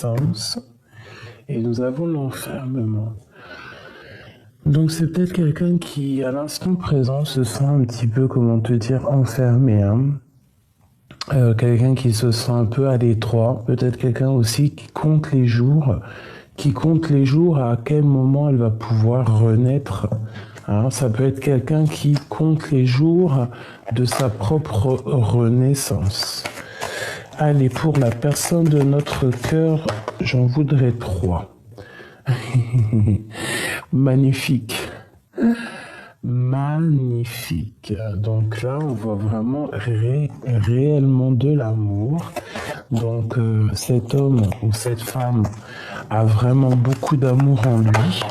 reconnaissance et nous avons l'enfermement. Donc c'est peut-être quelqu'un qui, à l'instant présent, se sent un petit peu, comment te dire, enfermé. Quelqu'un qui se sent un peu à l'étroit. Peut-être quelqu'un aussi qui compte les jours, à quel moment elle va pouvoir renaître. Ça peut être quelqu'un qui compte les jours de sa propre renaissance. Allez, pour la personne de notre cœur, j'en voudrais 3. Magnifique. Magnifique. Donc là, on voit vraiment réellement de l'amour. Donc cet homme ou cette femme a vraiment beaucoup d'amour en lui.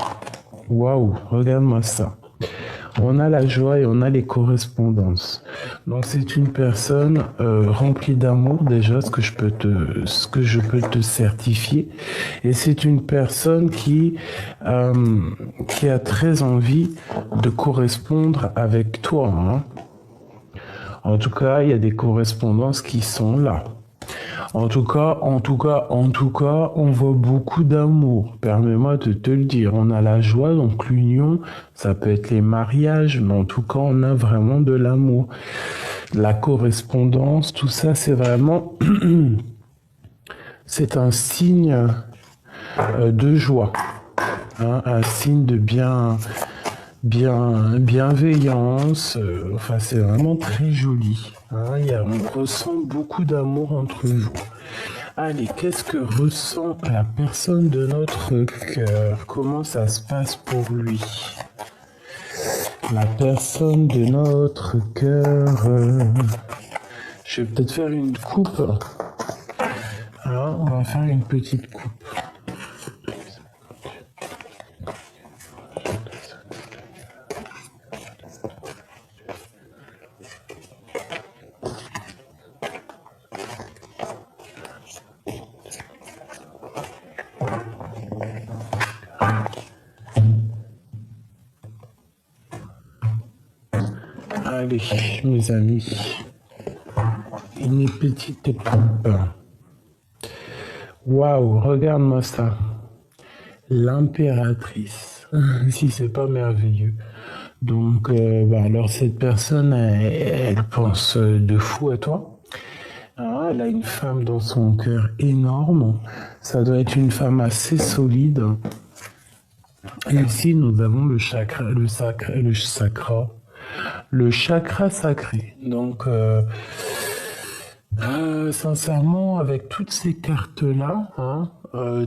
Waouh, regarde-moi ça. On a la joie et on a les correspondances. Donc c'est une personne remplie d'amour déjà, ce que je peux te certifier. Et c'est une personne qui a très envie de correspondre avec toi. En tout cas, il y a des correspondances qui sont là. En tout cas, on voit beaucoup d'amour. Permets-moi de te le dire. On a la joie, donc l'union, ça peut être les mariages, mais en tout cas, on a vraiment de l'amour. La correspondance, tout ça, c'est vraiment... c'est un signe de joie. Un signe de bienveillance. Enfin, c'est vraiment très joli. On ressent beaucoup d'amour entre vous. Allez, qu'est-ce que ressent la personne de notre cœur? Comment ça se passe pour lui? La personne de notre cœur. Je vais peut-être faire une coupe. Alors, on va faire une petite coupe. Allez, mes amis, une petite coupe. Waouh, regarde-moi ça. L'impératrice. Si c'est pas merveilleux. Donc, alors cette personne, elle pense de fou à toi. Elle a une femme dans son cœur énorme. Ça doit être une femme assez solide. Et ici, nous avons le chakra sacré. Donc, sincèrement, avec toutes ces cartes-là,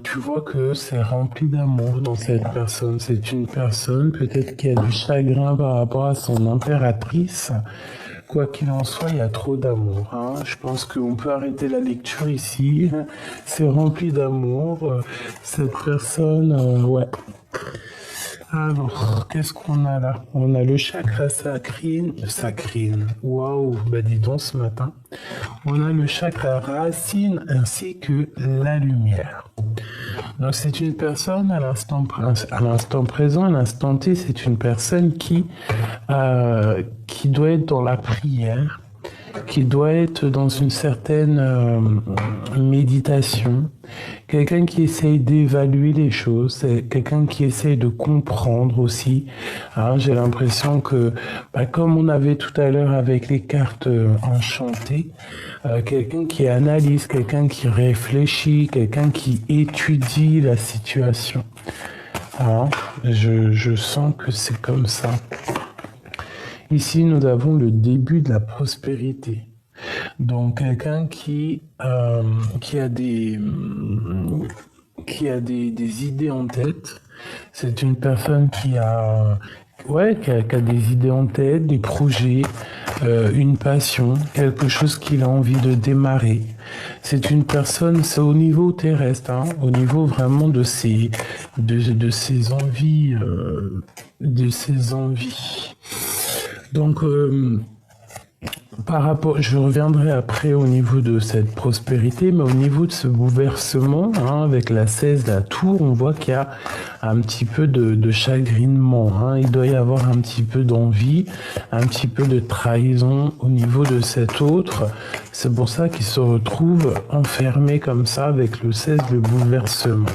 tu vois que c'est rempli d'amour dans cette personne. C'est une personne peut-être qui a du chagrin par rapport à son impératrice. Quoi qu'il en soit, il y a trop d'amour. Je pense qu'on peut arrêter la lecture ici. C'est rempli d'amour. Cette personne, ouais. Alors, qu'est-ce qu'on a là? On a le chakra sacrine. Waouh, dis donc ce matin. On a le chakra racine ainsi que la lumière. Donc c'est une personne à l'instant présent, à l'instant T, c'est une personne qui doit être dans la prière, qui doit être dans une certaine méditation, quelqu'un qui essaye d'évaluer les choses, c'est quelqu'un qui essaye de comprendre aussi. J'ai l'impression que, comme on avait tout à l'heure avec les cartes enchantées, quelqu'un qui analyse, quelqu'un qui réfléchit, quelqu'un qui étudie la situation. Je sens que c'est comme ça. Ici, nous avons le début de la prospérité. Donc, quelqu'un qui a des idées en tête. C'est une personne qui a des idées en tête, des projets, une passion, quelque chose qu'il a envie de démarrer. C'est une personne, c'est au niveau terrestre, au niveau vraiment de ses envies, Donc, par rapport, je reviendrai après au niveau de cette prospérité, mais au niveau de ce bouleversement, hein, avec la 16, la tour, on voit qu'il y a un petit peu de chagrinement, hein. Il doit y avoir un petit peu d'envie, un petit peu de trahison au niveau de cet autre. C'est pour ça qu'il se retrouve enfermé comme ça avec le 16, le bouleversement.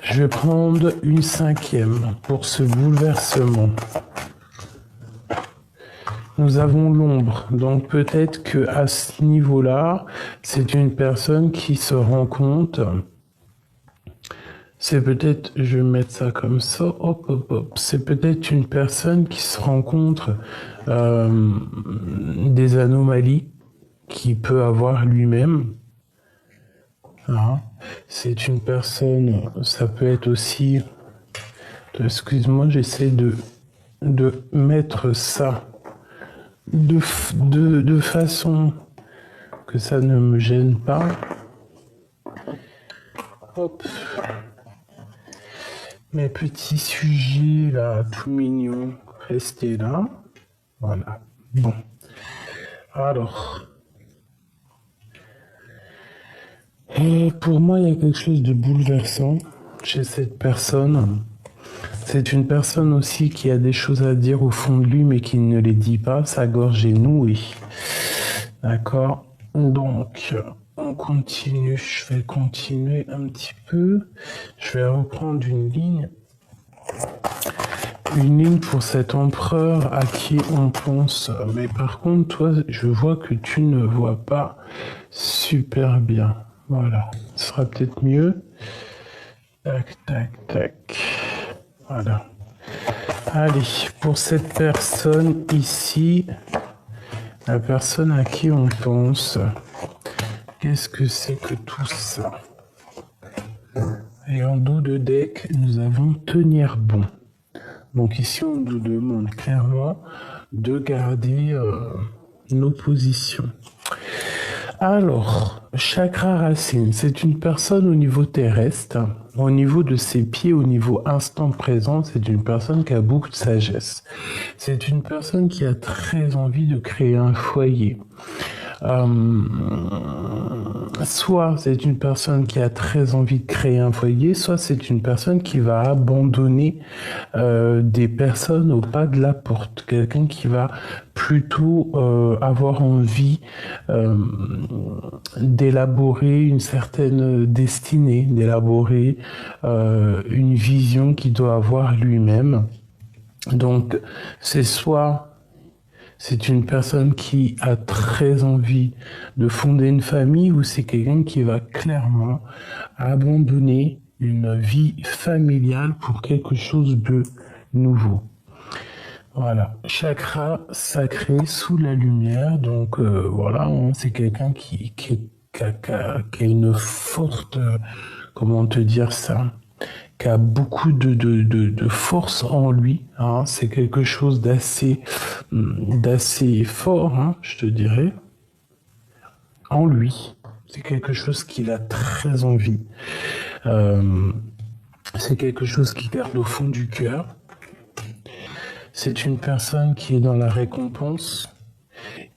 Je vais prendre une 5e pour ce bouleversement. Nous avons l'ombre, donc peut-être que à ce niveau-là, c'est une personne qui se rend compte. C'est peut-être, je vais mettre ça comme ça, hop, hop, hop. C'est peut-être une personne qui se rend compte des anomalies qu'il peut avoir lui-même. Hein. C'est une personne, ça peut être aussi, excuse-moi, j'essaie de mettre ça de façon que ça ne me gêne pas. Hop. Mes petits sujets là, tout mignons, restez là. Voilà. Bon. Alors. Et pour moi, il y a quelque chose de bouleversant chez cette personne. C'est une personne aussi qui a des choses à dire au fond de lui, mais qui ne les dit pas. Sa gorge est nouée. D'accord? Donc, on continue. Je vais continuer un petit peu. Je vais reprendre une ligne. Une ligne pour cet empereur à qui on pense. Mais par contre, toi, je vois que tu ne vois pas super bien. Voilà. Ce sera peut-être mieux. Tac, tac, tac. Voilà. Allez, pour cette personne ici, la personne à qui on pense, qu'est-ce que c'est que tout ça? Et en dos de deck, nous avons tenir bon. Donc ici, on nous demande clairement de garder nos positions. Alors, chakra racine, c'est une personne au niveau terrestre, au niveau de ses pieds, au niveau instant présent, c'est une personne qui a beaucoup de sagesse. C'est une personne qui a très envie de créer un foyer. Soit c'est une personne qui a très envie de créer un foyer, soit c'est une personne qui va abandonner des personnes au pas de la porte. Quelqu'un qui va plutôt avoir envie d'élaborer une certaine destinée, d'élaborer une vision qu'il doit avoir lui-même. Donc c'est soit c'est une personne qui a très envie de fonder une famille ou c'est quelqu'un qui va clairement abandonner une vie familiale pour quelque chose de nouveau. Voilà, chakra sacré sous la lumière, donc voilà, hein, c'est quelqu'un qui a une forte, comment te dire ça, qui a beaucoup de force en lui, hein. C'est quelque chose d'assez fort, hein, je te dirais, en lui. C'est quelque chose qu'il a très envie. C'est quelque chose qu'il garde au fond du cœur. C'est une personne qui est dans la récompense,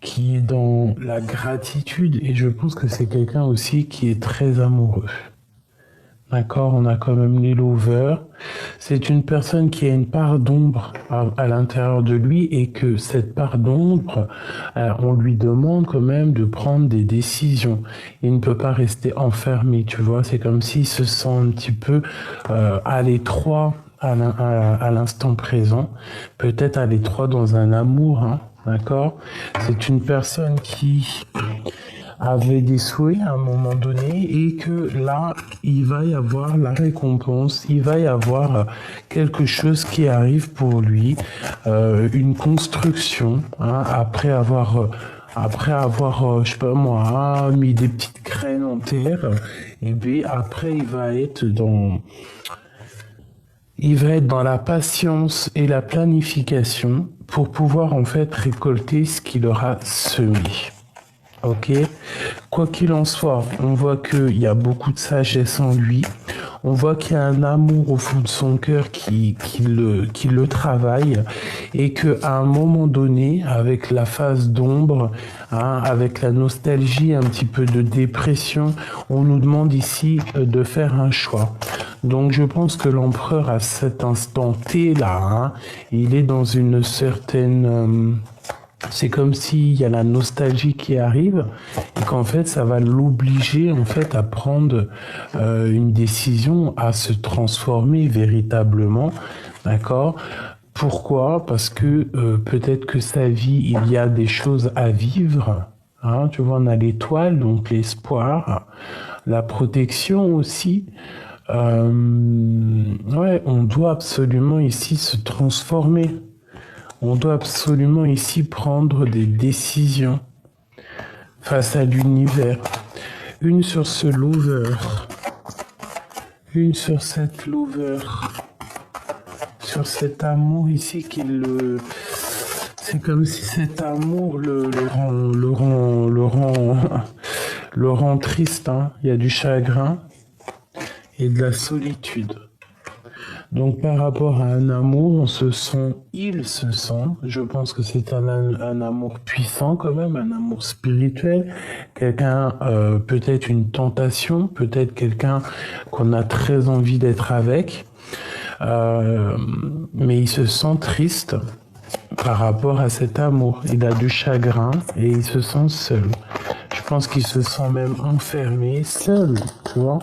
qui est dans la gratitude, et je pense que c'est quelqu'un aussi qui est très amoureux. D'accord, on a quand même les lovers. C'est une personne qui a une part d'ombre à l'intérieur de lui et que cette part d'ombre, on lui demande quand même de prendre des décisions. Il ne peut pas rester enfermé, tu vois. C'est comme s'il se sent un petit peu à l'étroit à l'instant présent. Peut-être à l'étroit dans un amour, hein, d'accord. C'est une personne qui avait des souhaits à un moment donné et que là, il va y avoir la récompense, il va y avoir quelque chose qui arrive pour lui, une construction, hein, après avoir, je sais pas moi, mis des petites graines en terre, et puis après il va être dans la patience et la planification pour pouvoir en fait récolter ce qu'il aura semé. Ok? Quoi qu'il en soit, on voit qu'il y a beaucoup de sagesse en lui. On voit qu'il y a un amour au fond de son cœur qui le travaille et qu'à un moment donné, avec la phase d'ombre, hein, avec la nostalgie, un petit peu de dépression, on nous demande ici de faire un choix. Donc je pense que l'empereur à cet instant T là, hein, il est dans une certaine... c'est comme s'il y a la nostalgie qui arrive et qu'en fait ça va l'obliger en fait à prendre une décision, à se transformer véritablement, d'accord? Pourquoi? Parce que peut-être que sa vie, il y a des choses à vivre. Hein, tu vois, on a l'étoile, donc l'espoir, la protection aussi. Ouais, on doit absolument ici se transformer. On doit absolument ici prendre des décisions face à l'univers. Une sur ce lover, une sur cette lover, sur cet amour ici qui le... C'est comme si cet amour le rend triste. Hein. Il y a du chagrin et de la solitude. Donc par rapport à un amour, il se sent, je pense que c'est un amour puissant quand même, un amour spirituel, quelqu'un, peut-être une tentation, peut-être quelqu'un qu'on a très envie d'être avec, mais il se sent triste par rapport à cet amour. Il a du chagrin et il se sent seul. Je pense qu'il se sent même enfermé, seul, tu vois.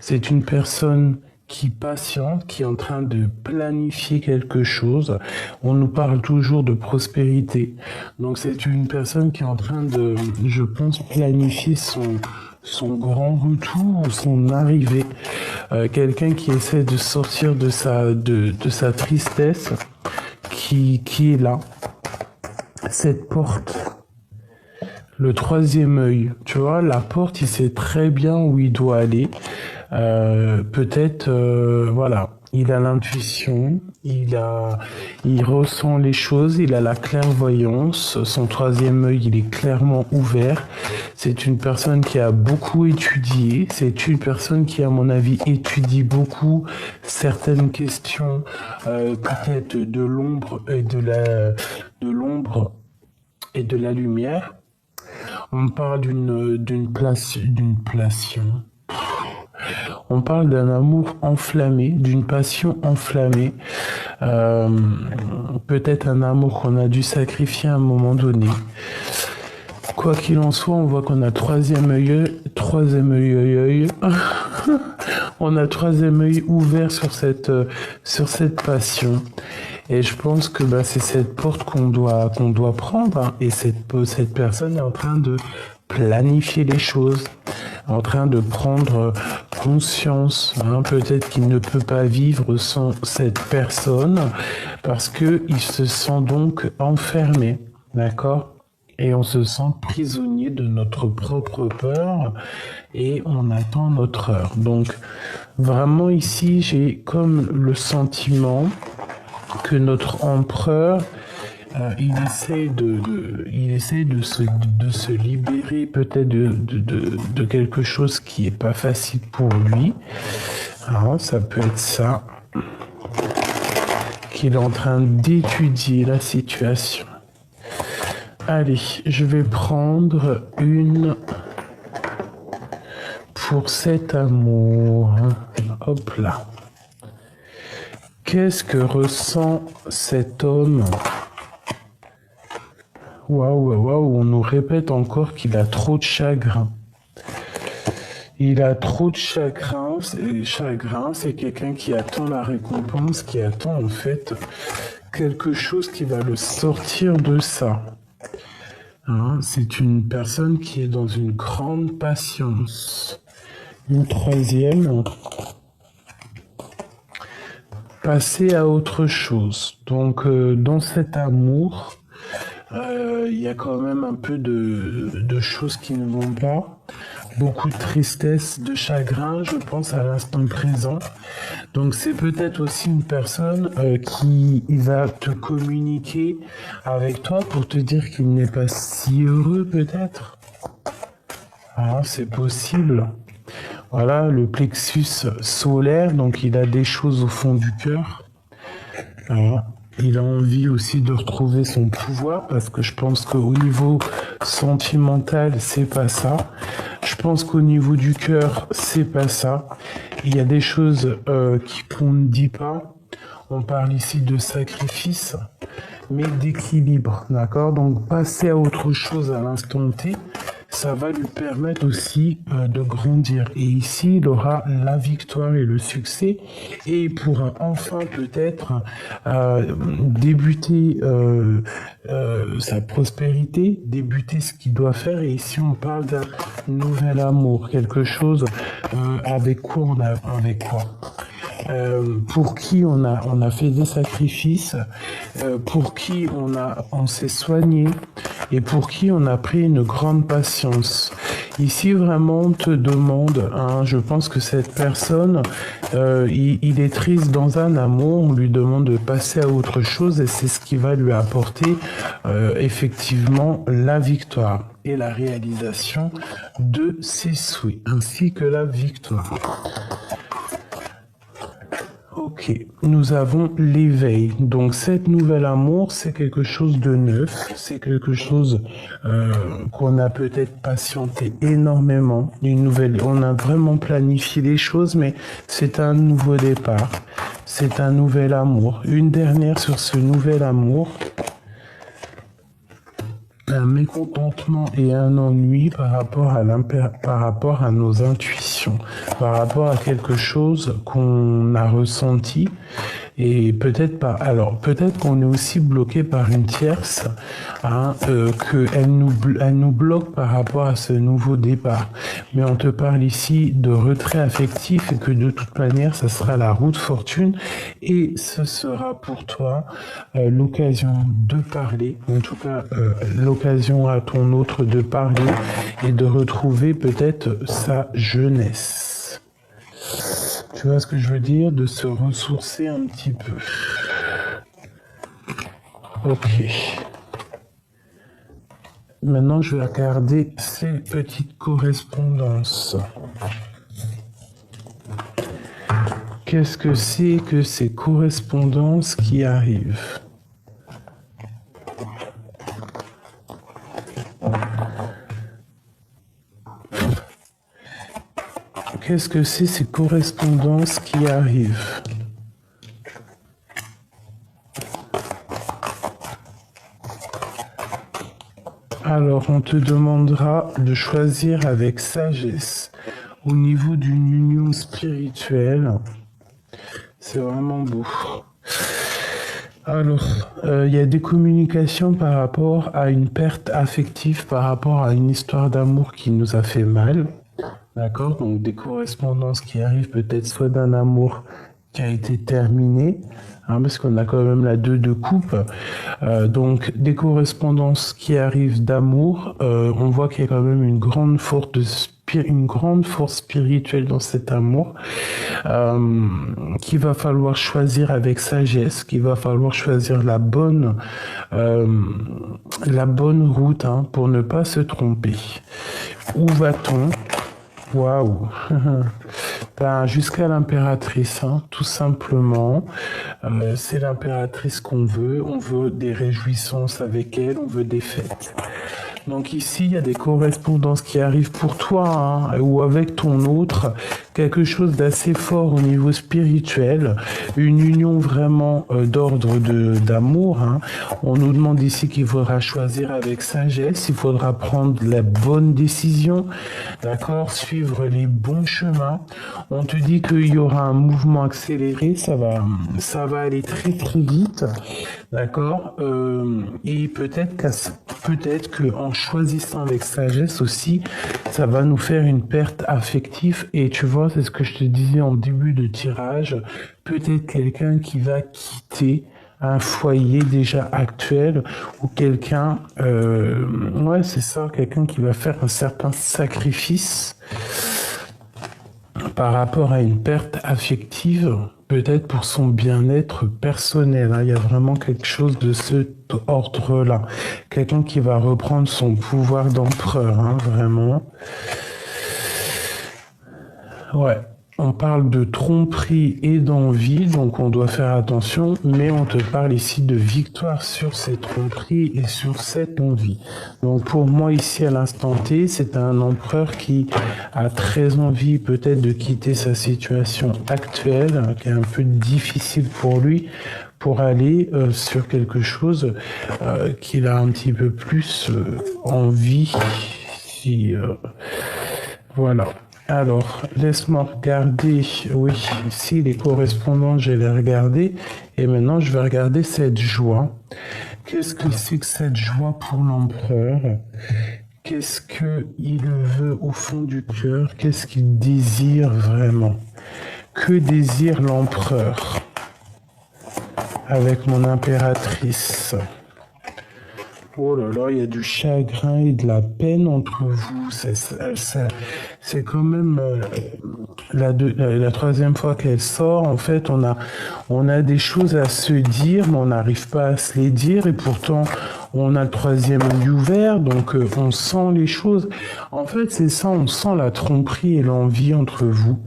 C'est une personne qui patiente, qui est en train de planifier quelque chose. On nous parle toujours de prospérité. Donc c'est une personne qui est en train de, je pense, planifier son grand retour, son arrivée. Quelqu'un qui essaie de sortir de sa tristesse, qui est là. Cette porte. Le troisième œil, tu vois, la porte, il sait très bien où il doit aller. Peut-être, voilà, il a l'intuition, il ressent les choses, il a la clairvoyance. Son troisième œil, il est clairement ouvert. C'est une personne qui a beaucoup étudié. C'est une personne qui, à mon avis, étudie beaucoup certaines questions, peut-être de l'ombre et de l'ombre et de la lumière. On parle d'une passion. On parle d'un amour enflammé, d'une passion enflammée. Peut-être un amour qu'on a dû sacrifier à un moment donné. Quoi qu'il en soit, on voit qu'on a troisième œil. On a troisième œil ouvert sur cette passion. Et je pense que c'est cette porte qu'on doit prendre. Hein. Et cette personne est en train de planifier les choses, en train de prendre conscience. Hein. Peut-être qu'il ne peut pas vivre sans cette personne parce qu'il se sent donc enfermé. D'accord ? Et on se sent prisonnier de notre propre peur et on attend notre heure. Donc vraiment ici, j'ai comme le sentiment que notre empereur, il essaie de se libérer peut-être de quelque chose qui est pas facile pour lui. Alors, ça peut être ça, qu'il est en train d'étudier la situation. Allez, je vais prendre une pour cet amour. Hop là. Qu'est-ce que ressent cet homme? Waouh, on nous répète encore qu'il a trop de chagrin. Il a trop de chagrin. C'est quelqu'un qui attend la récompense, qui attend en fait quelque chose qui va le sortir de ça. Hein, c'est une personne qui est dans une grande patience. Une troisième, passer à autre chose. Donc, dans cet amour, il y a quand même un peu de choses qui ne vont pas. Beaucoup de tristesse, de chagrin, je pense, à l'instant présent. Donc c'est peut-être aussi une personne qui va te communiquer avec toi pour te dire qu'il n'est pas si heureux peut-être. Ah, c'est possible. Voilà, le plexus solaire, donc il a des choses au fond du cœur. Voilà. Il a envie aussi de retrouver son pouvoir parce que je pense qu'au niveau sentimental, c'est pas ça. Je pense qu'au niveau du cœur, c'est pas ça. Il y a des choses qu'on ne dit pas. On parle ici de sacrifice, mais d'équilibre, d'accord? Donc passer à autre chose à l'instant T, ça va lui permettre aussi de grandir. Et ici, il aura la victoire et le succès et il pourra enfin peut-être débuter sa prospérité, débuter ce qu'il doit faire. Et ici, on parle d'un nouvel amour, quelque chose avec quoi avec quoi pour qui on a fait des sacrifices, pour qui on s'est soigné et pour qui on a pris une grande patience. Ici vraiment on te demande, hein, je pense que cette personne, il est triste dans un amour, on lui demande de passer à autre chose et c'est ce qui va lui apporter effectivement la victoire et la réalisation de ses souhaits, ainsi que la victoire. Ok, nous avons l'éveil. Donc cet nouvel amour, c'est quelque chose de neuf, c'est quelque chose qu'on a peut-être patienté énormément. On a vraiment planifié les choses, mais c'est un nouveau départ, c'est un nouvel amour. Une dernière sur ce nouvel amour. Un mécontentement et un ennui par rapport à nos intuitions, par rapport à quelque chose qu'on a ressenti et peut-être pas. Alors peut-être qu'on est aussi bloqué par une tierce, hein, qu'elle nous bloque par rapport à ce nouveau départ. Mais on te parle ici de retrait affectif et que de toute manière, ça sera la route fortune et ce sera pour toi l'occasion de parler, en tout cas l'occasion à ton autre de parler et de retrouver peut-être sa jeunesse. Tu vois ce que je veux dire? De se ressourcer un petit peu. Ok. Maintenant, je vais regarder ces petites correspondances. Qu'est-ce que c'est que ces correspondances qui arrivent? Qu'est-ce que c'est ces correspondances qui arrivent? Alors, on te demandera de choisir avec sagesse au niveau d'une union spirituelle. C'est vraiment beau. Alors, il y a des communications par rapport à une perte affective, par rapport à une histoire d'amour qui nous a fait mal. D'accord? Donc des correspondances qui arrivent peut-être soit d'un amour qui a été terminé, hein, parce qu'on a quand même la 2 de coupe. Donc des correspondances qui arrivent d'amour, on voit qu'il y a quand même une grande force spirituelle dans cet amour, qu'il va falloir choisir avec sagesse, qu'il va falloir choisir la bonne route, hein, pour ne pas se tromper. Où va-t-on? Waouh. Ben, jusqu'à l'impératrice, hein, tout simplement. C'est l'impératrice qu'on veut. On veut des réjouissances avec elle, on veut des fêtes. Donc ici, il y a des correspondances qui arrivent pour toi, hein, ou avec ton autre, quelque chose d'assez fort au niveau spirituel, une union vraiment d'ordre d'amour. Hein. On nous demande ici qu'il faudra choisir avec sagesse, il faudra prendre la bonne décision, d'accord, suivre les bons chemins. On te dit qu'il y aura un mouvement accéléré, ça va aller très très vite, d'accord, et peut-être que en choisissant avec sagesse aussi, ça va nous faire une perte affective. Et tu vois, c'est ce que je te disais en début de tirage, peut-être quelqu'un qui va quitter un foyer déjà actuel ou quelqu'un, ouais c'est ça, quelqu'un qui va faire un certain sacrifice. par rapport à une perte affective, peut-être pour son bien-être personnel, hein. Il y a vraiment quelque chose de cet ordre-là. Quelqu'un qui va reprendre son pouvoir d'empereur, hein, vraiment. Ouais. On parle de tromperie et d'envie, donc on doit faire attention, mais on te parle ici de victoire sur ces tromperies et sur cette envie. Donc pour moi ici à l'instant T, c'est un empereur qui a très envie peut-être de quitter sa situation actuelle, hein, qui est un peu difficile pour lui, pour aller sur quelque chose qu'il a un petit peu plus envie. Si, voilà. Alors, laisse-moi regarder, oui, ici les correspondants, je les regarder. Et maintenant, je vais regarder cette joie. Qu'est-ce que c'est que cette joie pour l'empereur? Qu'est-ce qu'il veut au fond du cœur? Qu'est-ce qu'il désire vraiment? Que désire l'empereur avec mon impératrice? Oh là là, il y a du chagrin et de la peine entre vous. C'est quand même la troisième fois qu'elle sort. En fait, on a des choses à se dire, mais on n'arrive pas à se les dire. Et pourtant, on a le troisième œil ouvert, donc on sent les choses. En fait, c'est ça, on sent la tromperie et l'envie entre vous.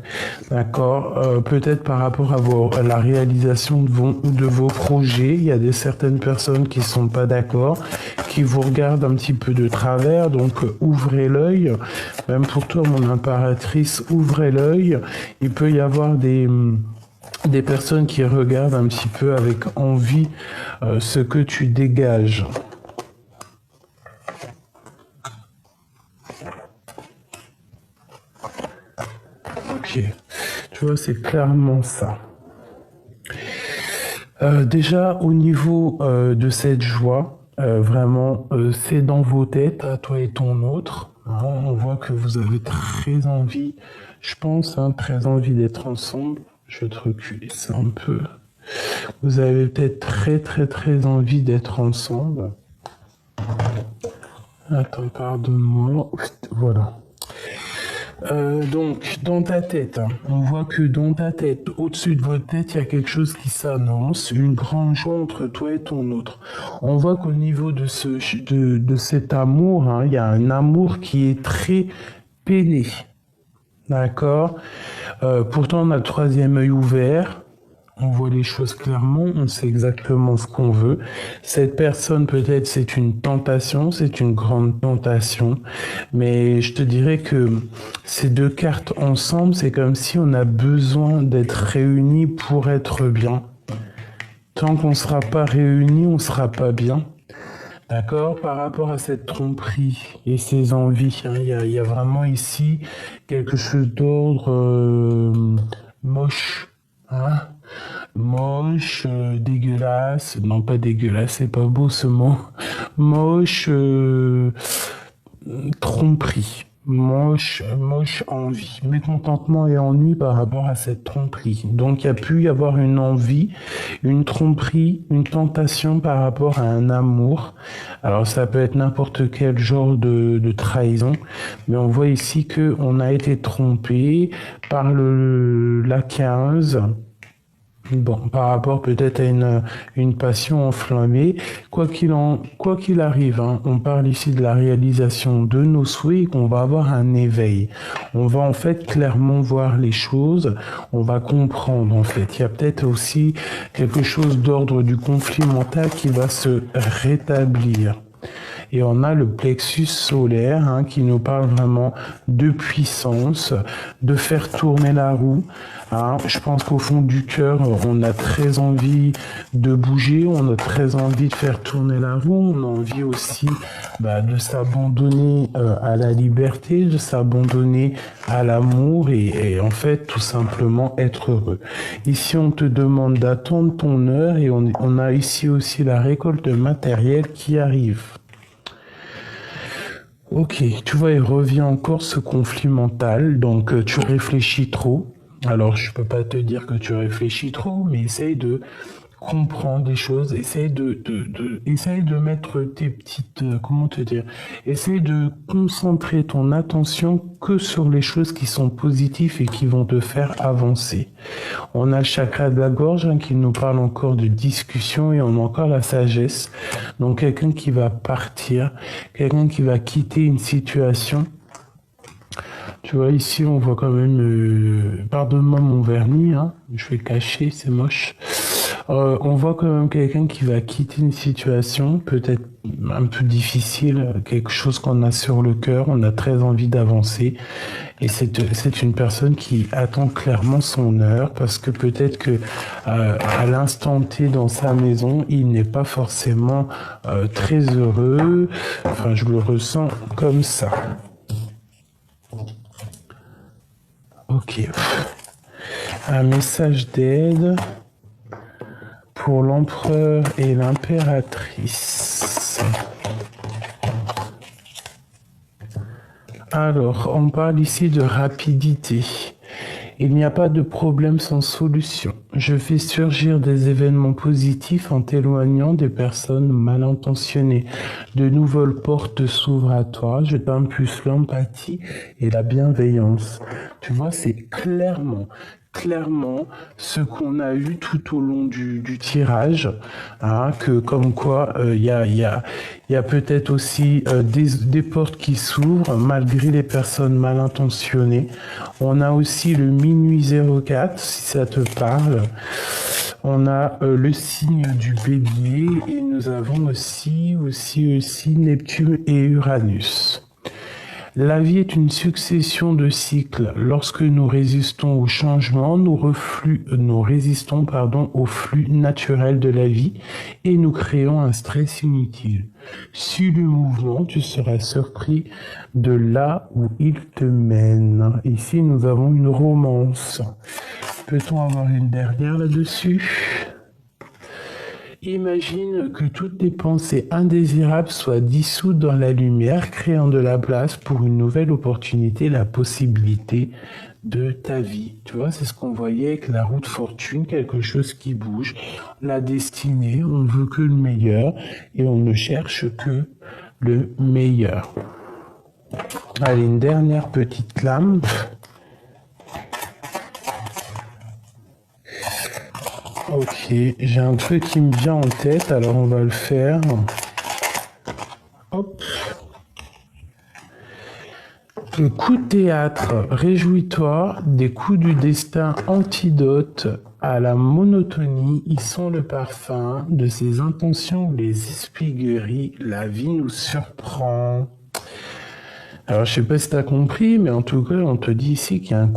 D'accord. Peut-être par rapport à la réalisation de vos projets, il y a certaines personnes qui sont pas d'accord, qui vous regardent un petit peu de travers, donc ouvrez l'œil. Même pour toi, mon impératrice, ouvrez l'œil. Il peut y avoir des personnes qui regardent un petit peu avec envie ce que tu dégages. Ok, tu vois, c'est clairement ça. Déjà, au niveau de cette joie, vraiment, c'est dans vos têtes, à toi et ton autre. Hein, on voit que vous avez très envie, je pense, hein, très envie d'être ensemble. Je vais te reculer ça un peu. Vous avez peut-être très envie d'être ensemble. Attends, pardonne-moi. Voilà. Donc, dans ta tête, hein, on voit que dans ta tête, au-dessus de votre tête, il y a quelque chose qui s'annonce, une grande joie entre toi et ton autre. On voit qu'au niveau de cet amour, hein, il y a un amour qui est très peiné. D'accord. Pourtant, on a le troisième œil ouvert. On voit les choses clairement, on sait exactement ce qu'on veut. Cette personne, peut-être, c'est une tentation, c'est une grande tentation. Mais je te dirais que ces deux cartes ensemble, c'est comme si on a besoin d'être réunis pour être bien. Tant qu'on ne sera pas réunis, on ne sera pas bien. D'accord, par rapport à cette tromperie et ces envies, hein, il y a vraiment ici quelque chose d'ordre moche, hein, moche, dégueulasse, non pas dégueulasse, c'est pas beau ce mot, moche, tromperie. Moche envie, mécontentement et ennui par rapport à cette tromperie. Donc il y a pu y avoir une envie, une tromperie, une tentation par rapport à un amour. Alors ça peut être n'importe quel genre de trahison, mais on voit ici que on a été trompé par la 15. Bon, par rapport peut-être à une passion enflammée, quoi qu'il arrive, hein, on parle ici de la réalisation de nos souhaits et qu'on va avoir un éveil. On va en fait clairement voir les choses, on va comprendre en fait. Il y a peut-être aussi quelque chose d'ordre du conflit mental qui va se rétablir. Et on a le plexus solaire, hein, qui nous parle vraiment de puissance, de faire tourner la roue. Hein. Je pense qu'au fond du cœur, on a très envie de bouger, on a très envie de faire tourner la roue, on a envie aussi de s'abandonner à la liberté, de s'abandonner à l'amour et en fait tout simplement être heureux. Ici, on te demande d'attendre ton heure et on a ici aussi la récolte matérielle qui arrive. Ok, tu vois, il revient encore ce conflit mental, donc tu réfléchis trop. Alors, je peux pas te dire que tu réfléchis trop, mais essaye de comprends des choses, essaye de mettre tes petites, comment te dire, essaye de concentrer ton attention que sur les choses qui sont positives et qui vont te faire avancer. On a le chakra de la gorge qui nous parle encore de discussion et on a encore la sagesse. Donc quelqu'un qui va partir, quelqu'un qui va quitter une situation. Tu vois, ici, on voit quand même... pardonne-moi mon vernis, hein, je vais le cacher, c'est moche. On voit quand même quelqu'un qui va quitter une situation peut-être un peu difficile, quelque chose qu'on a sur le cœur, on a très envie d'avancer. Et c'est une personne qui attend clairement son heure parce que peut-être que à l'instant T dans sa maison, il n'est pas forcément très heureux. Enfin, je le ressens comme ça. Ok. Un message d'aide pour l'empereur et l'impératrice. Alors, on parle ici de rapidité. Il n'y a pas de problème sans solution. Je fais surgir des événements positifs en t'éloignant des personnes mal intentionnées. De nouvelles portes s'ouvrent à toi. Je t'impulse l'empathie et la bienveillance. Tu vois, c'est clairement ce qu'on a eu tout au long du tirage, hein, que comme quoi il y a peut-être aussi des portes qui s'ouvrent malgré les personnes mal intentionnées. On a aussi le minuit 04, si ça te parle. On a le signe du bélier et nous avons aussi Neptune et Uranus. La vie est une succession de cycles. Lorsque nous résistons au changement, nous résistons au flux naturel de la vie et nous créons un stress inutile. Suis le mouvement, tu seras surpris de là où il te mène. Ici, nous avons une romance. Peut-on avoir une dernière là-dessus ? Imagine que toutes tes pensées indésirables soient dissoutes dans la lumière, créant de la place pour une nouvelle opportunité, la possibilité de ta vie. Tu vois, c'est ce qu'on voyait avec la roue de fortune, quelque chose qui bouge. La destinée, on ne veut que le meilleur et on ne cherche que le meilleur. Allez, une dernière petite lame. Ok, j'ai un truc qui me vient en tête, alors on va le faire. Hop. Le coup de théâtre, réjouis-toi des coups du destin antidote à la monotonie. Ils sont le parfum de ses intentions, les espiègleries. La vie nous surprend. Alors, je sais pas si tu as compris, mais en tout cas, on te dit ici qu'il y a un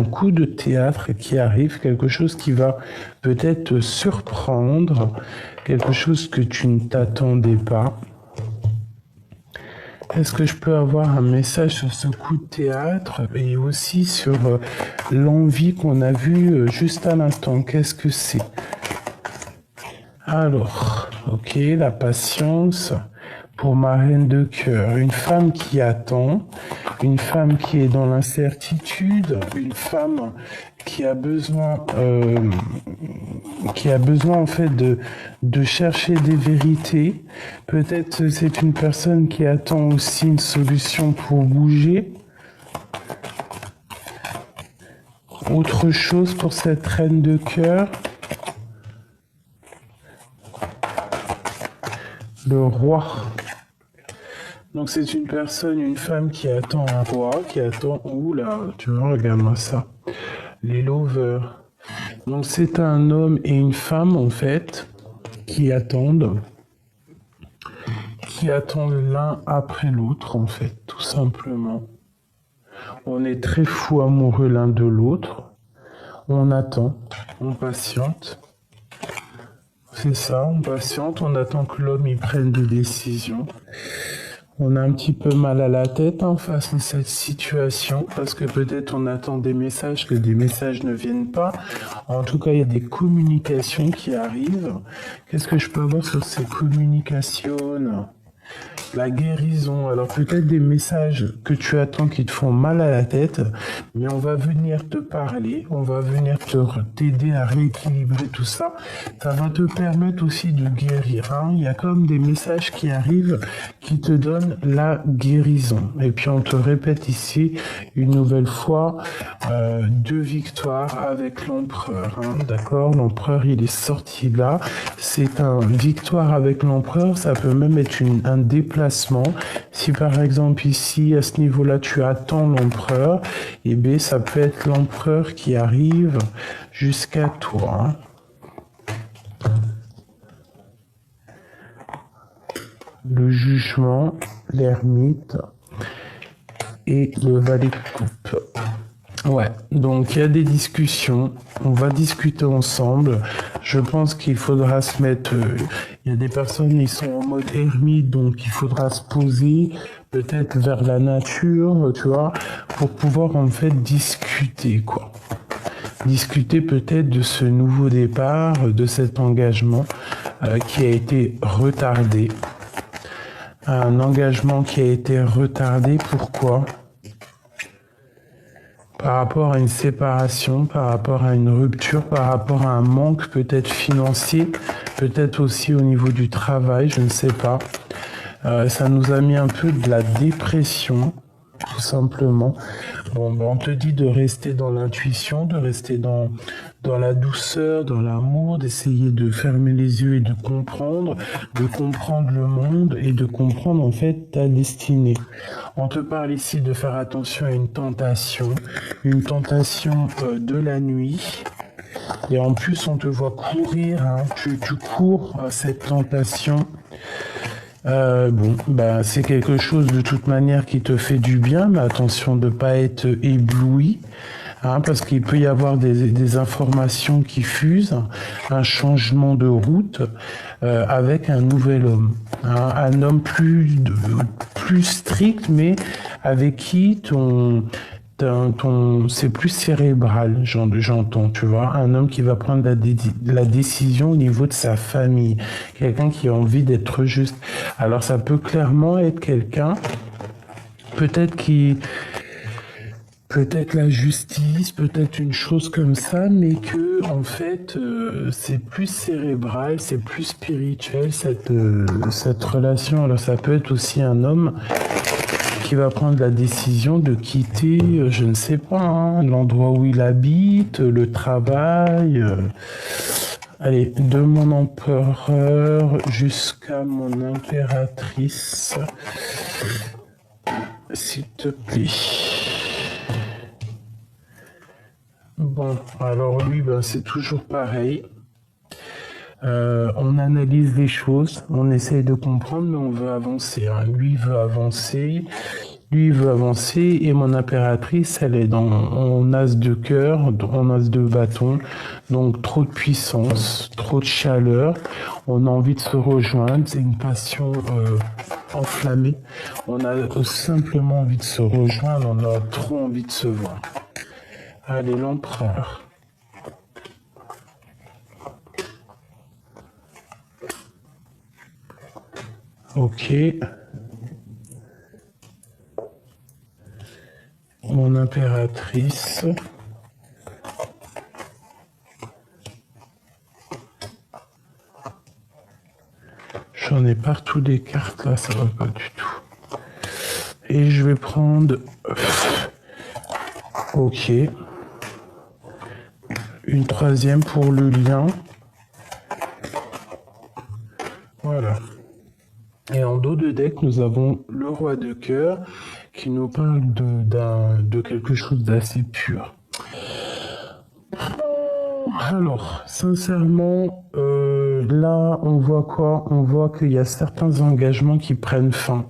coup de théâtre qui arrive, quelque chose qui va peut-être te surprendre, quelque chose que tu ne t'attendais pas. Est-ce que je peux avoir un message sur ce coup de théâtre et aussi sur l'envie qu'on a vue juste à l'instant? Qu'est-ce que c'est? Alors, ok, la patience. Pour ma reine de cœur, une femme qui attend, une femme qui est dans l'incertitude, une femme qui a besoin en fait de chercher des vérités. Peut-être c'est une personne qui attend aussi une solution pour bouger. Autre chose pour cette reine de cœur. Le roi. Donc c'est une personne, une femme qui attend un roi, qui attend... Oula, tu vois, regarde-moi ça. Les lovers. Donc c'est un homme et une femme, en fait, qui attendent l'un après l'autre, en fait, tout simplement. On est très fous amoureux l'un de l'autre. On attend, on patiente. C'est ça, on patiente, on attend que l'homme y prenne des décisions. On a un petit peu mal à la tête face à cette situation parce que peut-être on attend des messages, que des messages ne viennent pas. En tout cas, il y a des communications qui arrivent. Qu'est-ce que je peux avoir sur ces communications? La guérison, alors peut-être des messages que tu attends qui te font mal à la tête, mais on va venir te parler, on va venir t'aider à rééquilibrer tout ça. Ça va te permettre aussi de guérir. Hein. Il y a comme des messages qui arrivent qui te donnent la guérison. Et puis on te répète ici une nouvelle fois 2 victoires avec l'empereur. Hein. D'accord, l'empereur il est sorti là. C'est un victoire avec l'empereur, ça peut même être un déplacement. Si par exemple ici, à ce niveau-là, tu attends l'empereur, eh bien ça peut être l'empereur qui arrive jusqu'à toi. Le jugement, l'ermite et le valet de coupe. Ouais, donc il y a des discussions, on va discuter ensemble. Je pense qu'il faudra se mettre... Il y a des personnes qui sont en mode ermite, donc il faudra se poser peut-être vers la nature, tu vois, pour pouvoir en fait discuter, quoi. Discuter peut-être de ce nouveau départ, de cet engagement qui a été retardé. Un engagement qui a été retardé, pourquoi ? Par rapport à une séparation, par rapport à une rupture, par rapport à un manque peut-être financier, peut-être aussi au niveau du travail, je ne sais pas. Ça nous a mis un peu de la dépression, tout simplement. Bon, on te dit de rester dans l'intuition, de rester dans la douceur, dans l'amour, d'essayer de fermer les yeux et de comprendre le monde et de comprendre en fait ta destinée. On te parle ici de faire attention à une tentation de la nuit. Et en plus, on te voit courir, hein. Tu cours à cette tentation. C'est quelque chose de toute manière qui te fait du bien, mais attention de ne pas être ébloui, hein, parce qu'il peut y avoir des informations qui fusent, un changement de route avec un nouvel homme, hein, un homme plus strict, mais avec qui c'est plus cérébral, j'entends, tu vois, un homme qui va prendre la décision au niveau de sa famille, quelqu'un qui a envie d'être juste. Alors ça peut clairement être quelqu'un, peut-être la justice, peut-être une chose comme ça, mais que en fait c'est plus cérébral, c'est plus spirituel cette relation. Alors ça peut être aussi un homme qui va prendre la décision de quitter, je ne sais pas, hein, l'endroit où il habite, le travail. Allez, de mon empereur jusqu'à mon impératrice, s'il te plaît. Bon, alors lui, c'est toujours pareil. On analyse les choses, on essaye de comprendre, mais on veut avancer. Hein. Lui veut avancer, et mon impératrice, elle est en as de cœur, en as de bâton, donc trop de puissance, trop de chaleur. On a envie de se rejoindre, c'est une passion enflammée. On a simplement envie de se rejoindre, on a trop envie de se voir. Allez, l'empereur. Ok. Mon impératrice. J'en ai partout des cartes là, ça va pas du tout. Et je vais prendre... Ok. Une troisième pour le lien. Voilà. Et en dos de deck, nous avons le roi de cœur qui nous parle de quelque chose d'assez pur. Alors, sincèrement, là, on voit quoi ? On voit qu'il y a certains engagements qui prennent fin.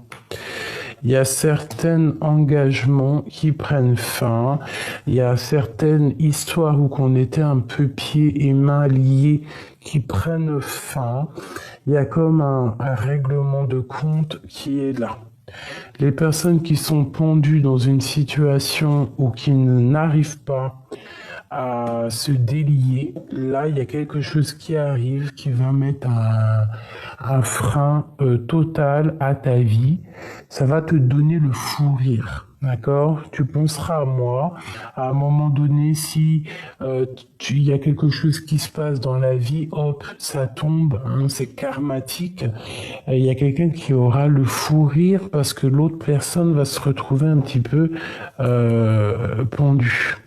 Il y a certains engagements qui prennent fin. Il y a certaines histoires où on était un peu pieds et mains liés qui prennent fin. Il y a comme un règlement de compte qui est là. Les personnes qui sont pendues dans une situation ou qui n'arrivent pas à se délier. Là, il y a quelque chose qui arrive qui va mettre un frein total à ta vie. Ça va te donner le fou rire. D'accord? Tu penseras à moi. À un moment donné, si il y a quelque chose qui se passe dans la vie, hop, ça tombe, hein, c'est karmatique. Il y a quelqu'un qui aura le fou rire parce que l'autre personne va se retrouver un petit peu pendu.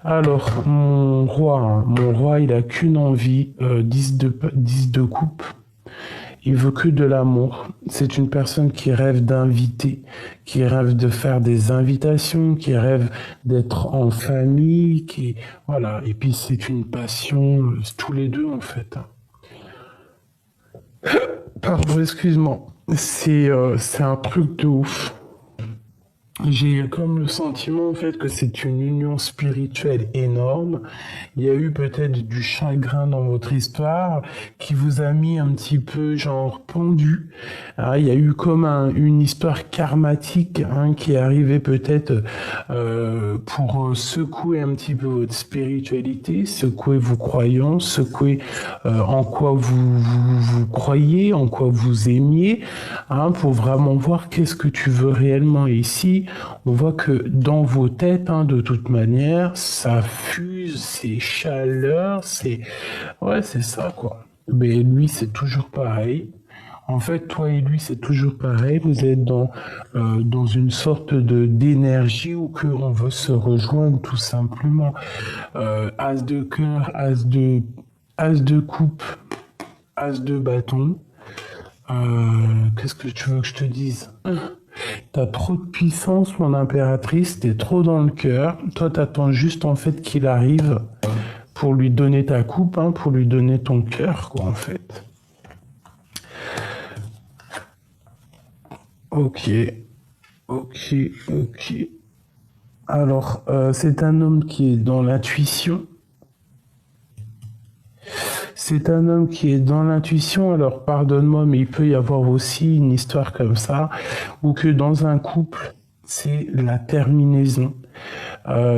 Alors, mon roi, il a qu'une envie, 10 de coupe. Il veut que de l'amour. C'est une personne qui rêve d'inviter, qui rêve de faire des invitations, qui rêve d'être en famille, voilà. Et puis c'est une passion, tous les deux en fait. Pardon, excuse-moi. C'est un truc de ouf. J'ai comme le sentiment en fait que c'est une union spirituelle énorme. Il y a eu peut-être du chagrin dans votre histoire qui vous a mis un petit peu genre pendu. Ah, il y a eu comme une histoire karmatique hein, qui est arrivée peut-être pour secouer un petit peu votre spiritualité, secouer vos croyances, secouer en quoi vous croyez, en quoi vous aimiez, hein, pour vraiment voir qu'est-ce que tu veux réellement ici. On voit que dans vos têtes, hein, de toute manière, ça fuse, c'est chaleur, ouais, c'est ça, quoi. Mais lui, c'est toujours pareil. En fait, toi et lui, c'est toujours pareil. Vous êtes dans une sorte d'énergie où que on veut se rejoindre tout simplement. As de cœur, as de coupe, as de bâton. Qu'est-ce que tu veux que je te dise? T'as trop de puissance, mon impératrice, t'es trop dans le cœur. Toi, t'attends juste en fait qu'il arrive pour lui donner ta coupe, hein, pour lui donner ton cœur, quoi, en fait. Ok, ok. Alors, c'est un homme qui est dans l'intuition. C'est un homme qui est dans l'intuition, alors pardonne-moi, mais il peut y avoir aussi une histoire comme ça, où que dans un couple, c'est la terminaison.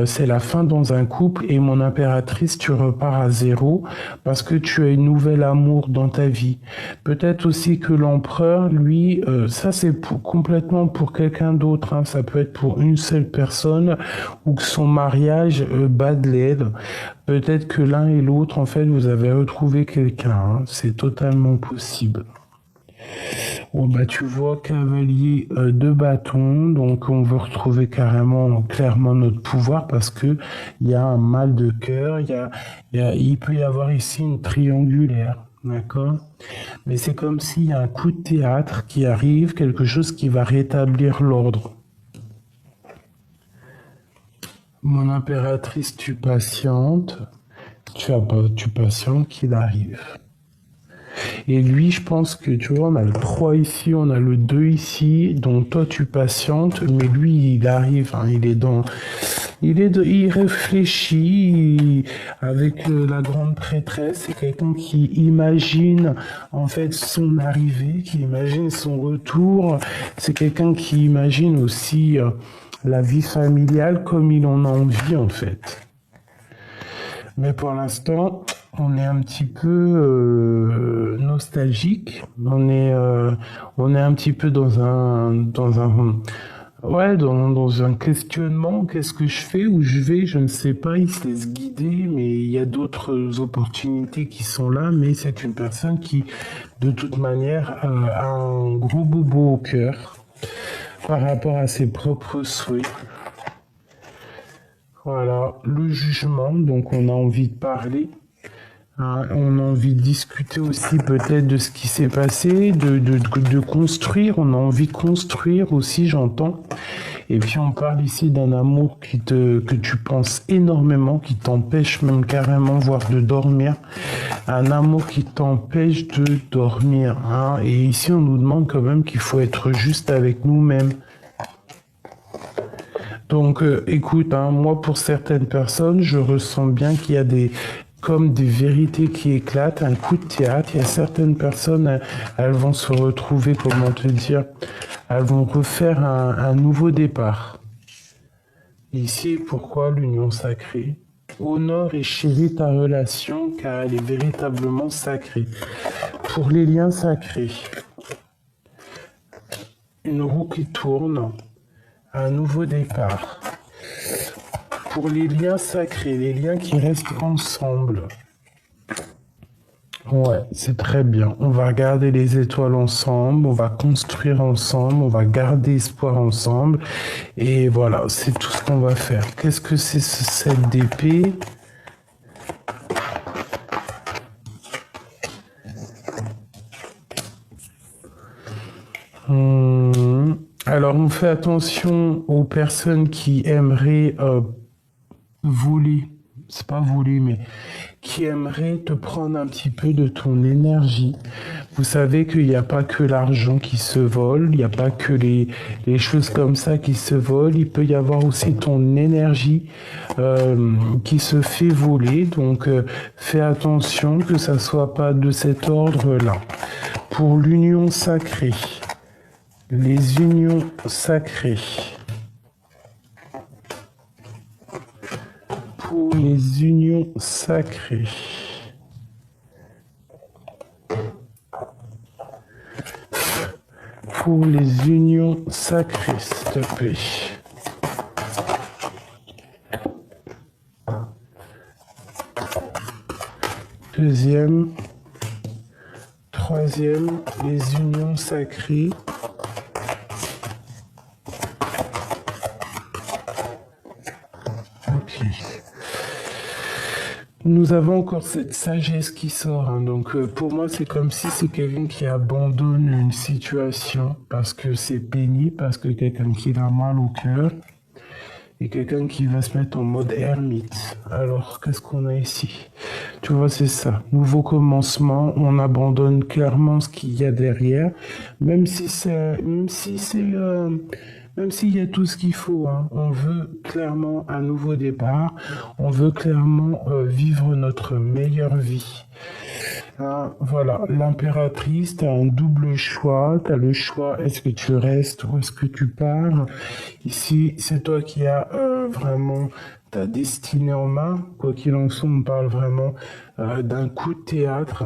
C'est la fin dans un couple et mon impératrice, tu repars à zéro parce que tu as une nouvelle amour dans ta vie. Peut-être aussi que l'empereur, lui, ça c'est complètement pour quelqu'un d'autre, hein. Ça peut être pour une seule personne ou que son mariage bat de l'aile. Peut-être que l'un et l'autre, en fait, vous avez retrouvé quelqu'un, hein. C'est totalement possible. Bon, bah, tu vois, cavalier de bâton, donc on veut retrouver clairement notre pouvoir parce que il y a un mal de cœur, il peut y avoir ici une triangulaire, d'accord? Mais c'est comme s'il y a un coup de théâtre qui arrive, quelque chose qui va rétablir l'ordre. Mon impératrice, tu patientes, tu patientes qu'il arrive. Et lui, je pense que, tu vois, on a le 3 ici, on a le 2 ici, donc toi, tu patientes, mais lui, il arrive, hein, il réfléchit avec la grande prêtresse, c'est quelqu'un qui imagine, en fait, son arrivée, qui imagine son retour, c'est quelqu'un qui imagine aussi la vie familiale comme il en a envie, en fait. Mais pour l'instant, on est un petit peu nostalgique. On est un petit peu dans un questionnement. Qu'est-ce que je fais? Où je vais? Je ne sais pas. Il se laisse guider, mais il y a d'autres opportunités qui sont là. Mais c'est une personne qui, de toute manière, a un gros bobo au cœur par rapport à ses propres souhaits. Voilà, le jugement, donc on a envie de parler, hein, on a envie de discuter aussi peut-être de ce qui s'est passé, de construire, on a envie de construire aussi, j'entends. Et puis on parle ici d'un amour que tu penses énormément, qui t'empêche même carrément, voire de dormir. Un amour qui t'empêche de dormir, hein. Et ici on nous demande quand même qu'il faut être juste avec nous-mêmes. Donc, écoute, hein, moi, pour certaines personnes, je ressens bien qu'il y a comme des vérités qui éclatent, un coup de théâtre. Il y a certaines personnes, elles vont se retrouver, comment te dire, elles vont refaire un nouveau départ. Ici, pourquoi l'union sacrée? honore et chéris ta relation car elle est véritablement sacrée. Pour les liens sacrés, une roue qui tourne, un nouveau départ. Pour les liens sacrés, les liens qui restent ensemble. Ouais, c'est très bien. On va regarder les étoiles ensemble, on va construire ensemble, on va garder espoir ensemble. Et voilà, c'est tout ce qu'on va faire. Qu'est-ce que c'est ce 7 d'épée? Alors, on fait attention aux personnes qui aimeraient voler. C'est pas voler, mais qui aimeraient te prendre un petit peu de ton énergie. Vous savez qu'il n'y a pas que l'argent qui se vole, il n'y a pas que les choses comme ça qui se volent, il peut y avoir aussi ton énergie qui se fait voler. Donc, fais attention que ça soit pas de cet ordre-là. Pour l'union sacrée. Les unions sacrées. Pour les unions sacrées. Pour les unions sacrées, s'il te plaît. Deuxième. Troisième, les unions sacrées. Nous avons encore cette sagesse qui sort. Hein. Donc pour moi, c'est comme si c'est quelqu'un qui abandonne une situation parce que c'est pénible, parce que quelqu'un qui a mal au cœur et quelqu'un qui va se mettre en mode ermite. Alors, qu'est-ce qu'on a ici? Tu vois, c'est ça. Nouveau commencement, on abandonne clairement ce qu'il y a derrière, même s'il y a tout ce qu'il faut, hein. On veut clairement un nouveau départ, on veut clairement vivre notre meilleure vie. Hein, voilà, l'impératrice, tu as un double choix, tu as le choix, est-ce que tu restes ou est-ce que tu pars? Ici, c'est toi qui as vraiment ta destinée en main. Quoi qu'il en soit, on parle vraiment d'un coup de théâtre.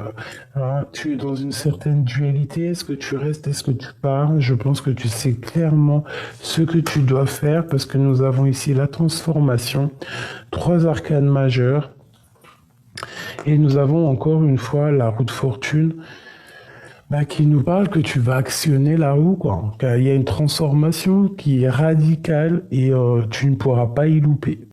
Hein, tu es dans une certaine dualité. Est-ce que tu restes? Est-ce que tu pars? Je pense que tu sais clairement ce que tu dois faire parce que nous avons ici la transformation. 3 arcanes majeures. Et nous avons encore une fois la roue de fortune qui nous parle que tu vas actionner la roue, quoi. Il y a une transformation qui est radicale et tu ne pourras pas y louper.